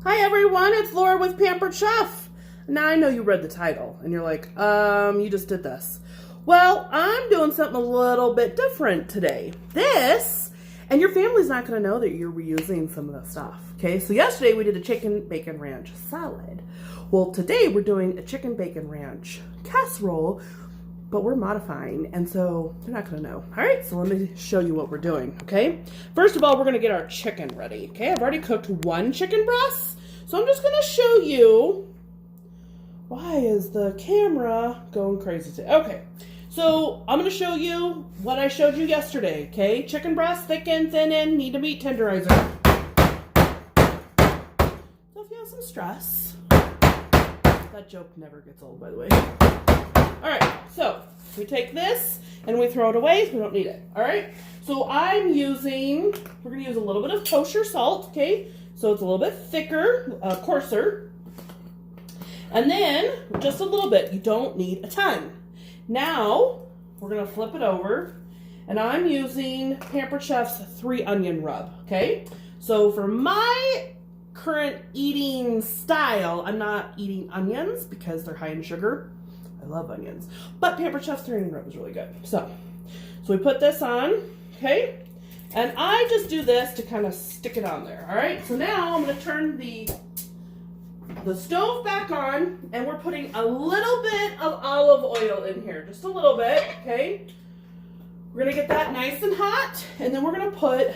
Hi everyone, it's Laura with Pampered Chef. Now I know you read the title and you're like, you just did this. Well, I'm doing something a little bit different today. And your family's not gonna know that you're reusing some of the stuff, okay? So yesterday we did a chicken bacon ranch salad. Well, today we're doing a chicken bacon ranch casserole, but we're modifying, and so they're not gonna know. All right, so let me show you what we're doing, okay? First of all, we're gonna get our chicken ready, okay? I've already cooked one chicken breast, so I'm just gonna show you. Why is the camera going crazy today? Okay, so I'm gonna show you what I showed you yesterday, okay? Chicken breast, thicken, thin in, need to meat tenderizer. So if you have some stress, that joke never gets old, by the way. All right, so we take this and we throw it away, so we don't need it. All right, so we're gonna use a little bit of kosher salt, okay? So it's a little bit thicker, coarser. And then just a little bit, you don't need a ton. Now, we're gonna flip it over, and I'm using Pampered Chef's 3 onion rub, okay? So for my current eating style, I'm not eating onions because they're high in sugar. I love onions, but Pampered Chef's 3 onion rub is really good. So we put this on, okay? And I just do this to kind of stick it on there, all right? So now I'm gonna turn the stove back on, and we're putting a little bit of olive oil in here, just a little bit, okay? We're gonna get that nice and hot, and then we're gonna put,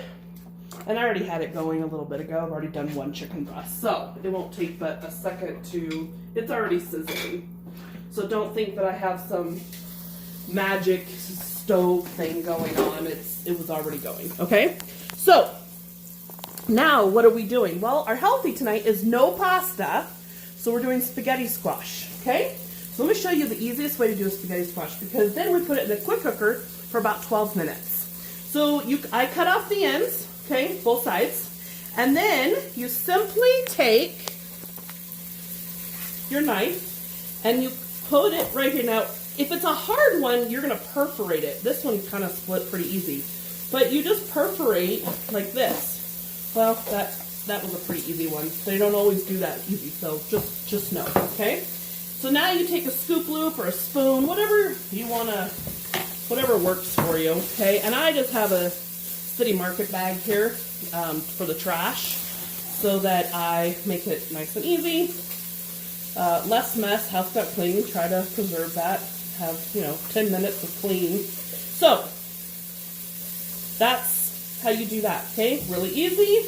and I already had it going a little bit ago. I've already done one chicken breast, so it won't take but a second it's already sizzling. So don't think that I have some magic stove thing going on. It was already going, okay? So now what are we doing? Well, our healthy tonight is no pasta, so we're doing spaghetti squash, okay? So let me show you the easiest way to do a spaghetti squash, because then we put it in a quick cooker for about 12 minutes. So I cut off the ends, okay, both sides, and then you simply take your knife and you put it right here. Now, if it's a hard one, you're gonna perforate it. This one kind of split pretty easy, but you just perforate like this. Well, that was a pretty easy one. They don't always do that easy, so just know, okay? So now you take a scoop loop or a spoon, whatever you wanna, whatever works for you, okay? And I just have a City Market bag here for the trash, so that I make it nice and easy. Less mess, house got clean, try to preserve that, have, 10 minutes of clean. So, that's how you do that, okay? Really easy.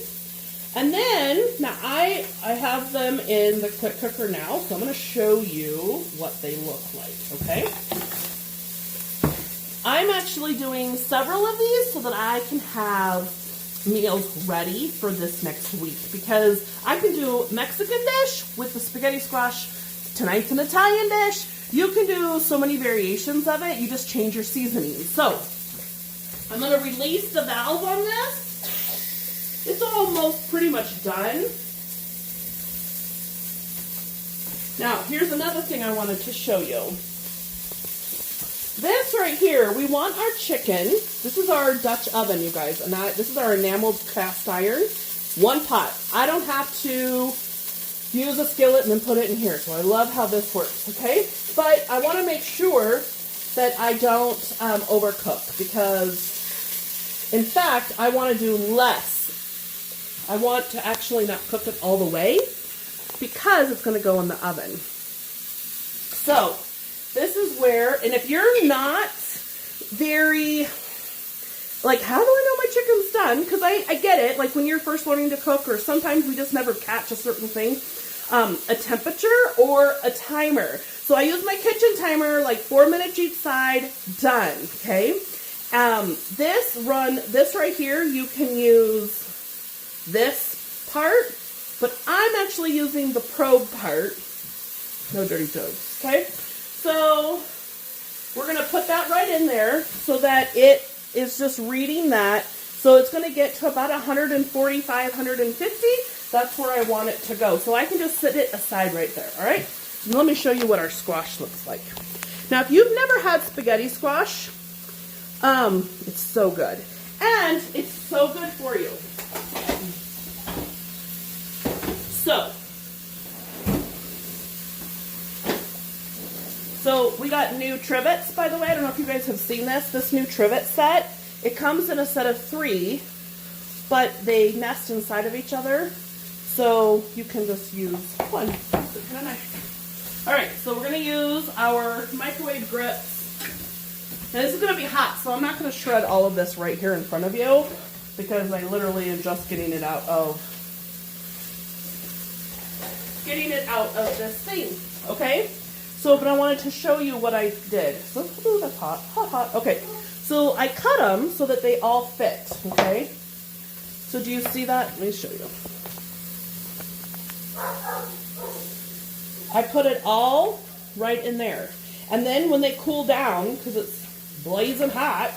And then, now I have them in the quick cooker now, so I'm gonna show you what they look like, okay? I'm actually doing several of these so that I can have meals ready for this next week, because I can do Mexican dish with the spaghetti squash. Tonight's an Italian dish. You can do so many variations of it. You just change your seasoning. So I'm going to release the valve on this. It's almost pretty much done. Now here's another thing I wanted to show you. This right here, we want our chicken. This is our Dutch oven, you guys, and this is our enameled cast iron. 1 pot. I don't have to use a skillet and then put it in here, so I love how this works, okay? But I want to make sure that I don't overcook, because, in fact, I want to do less. I want to actually not cook it all the way, because it's going to go in the oven. So this is where, and if you're not very, like, how do I know my chicken's done? Because I get it, like when you're first learning to cook, or sometimes we just never catch a certain thing, a temperature or a timer. So I use my kitchen timer, like 4 minutes each side, done, okay? This right here, you can use this part, but I'm actually using the probe part. No dirty jokes, okay? So we're gonna put that right in there so that it is just reading that. So it's gonna get to about 145, 150. That's where I want it to go. So I can just set it aside right there, all right? And let me show you what our squash looks like. Now, if you've never had spaghetti squash, it's so good. And it's so good for you. So, So we got new trivets, by the way. I don't know if you guys have seen this. This new trivet set. It comes in a set of 3, but they nest inside of each other. So you can just use one. Kind of nice. All right, so we're gonna use our microwave grips. Now this is gonna be hot, so I'm not gonna shred all of this right here in front of you because I literally am just getting it out of this thing. Okay. So, but I wanted to show you what I did. So, ooh, that's hot, hot, hot. Okay. So I cut them so that they all fit. Okay. So do you see that? Let me show you. I put it all right in there. And then when they cool down, because it's blazing hot,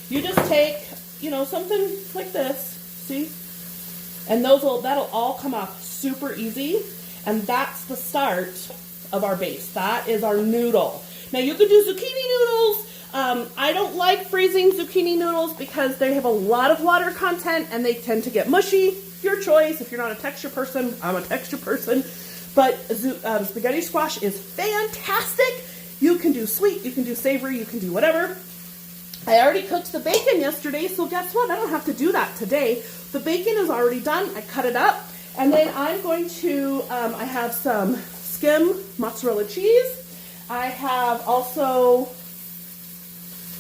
you just take, you know, something like this, see? And that'll all come off super easy. And that's the start of our base. That is our noodle. Now you could do zucchini noodles. I don't like freezing zucchini noodles because they have a lot of water content and they tend to get mushy. Your choice. If you're not a texture person, I'm a texture person. But spaghetti squash is fantastic. You can do sweet, you can do savory, you can do whatever. I already cooked the bacon yesterday, so guess what? I don't have to do that today. The bacon is already done. I cut it up. And then I'm going to, I have some skim mozzarella cheese. I have also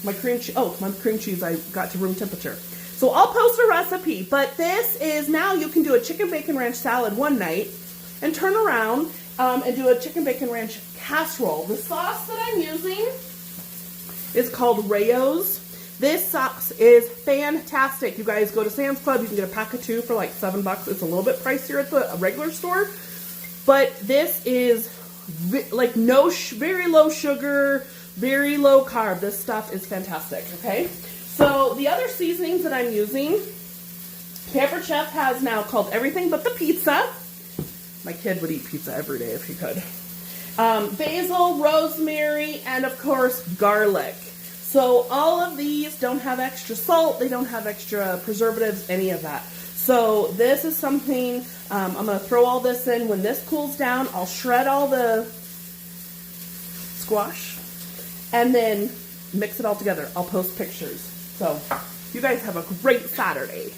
my cream cheese. Oh, my cream cheese I got to room temperature. So I'll post a recipe, but this is now you can do a chicken bacon ranch salad one night and turn around and do a chicken bacon ranch casserole. The sauce that I'm using is called Rayo's. This sauce is fantastic. You guys go to Sam's Club, you can get a pack of 2 for like $7. It's a little bit pricier at the regular store, but this is like very low sugar, very low carb. This stuff is fantastic, okay? So the other seasonings that I'm using, Pampered Chef has now called everything but the pizza. My kid would eat pizza every day if he could. Basil, rosemary, and of course garlic. So all of these don't have extra salt, they don't have extra preservatives, any of that. So this is something, I'm going to throw all this in. When this cools down, I'll shred all the squash and then mix it all together. I'll post pictures. So you guys have a great Saturday.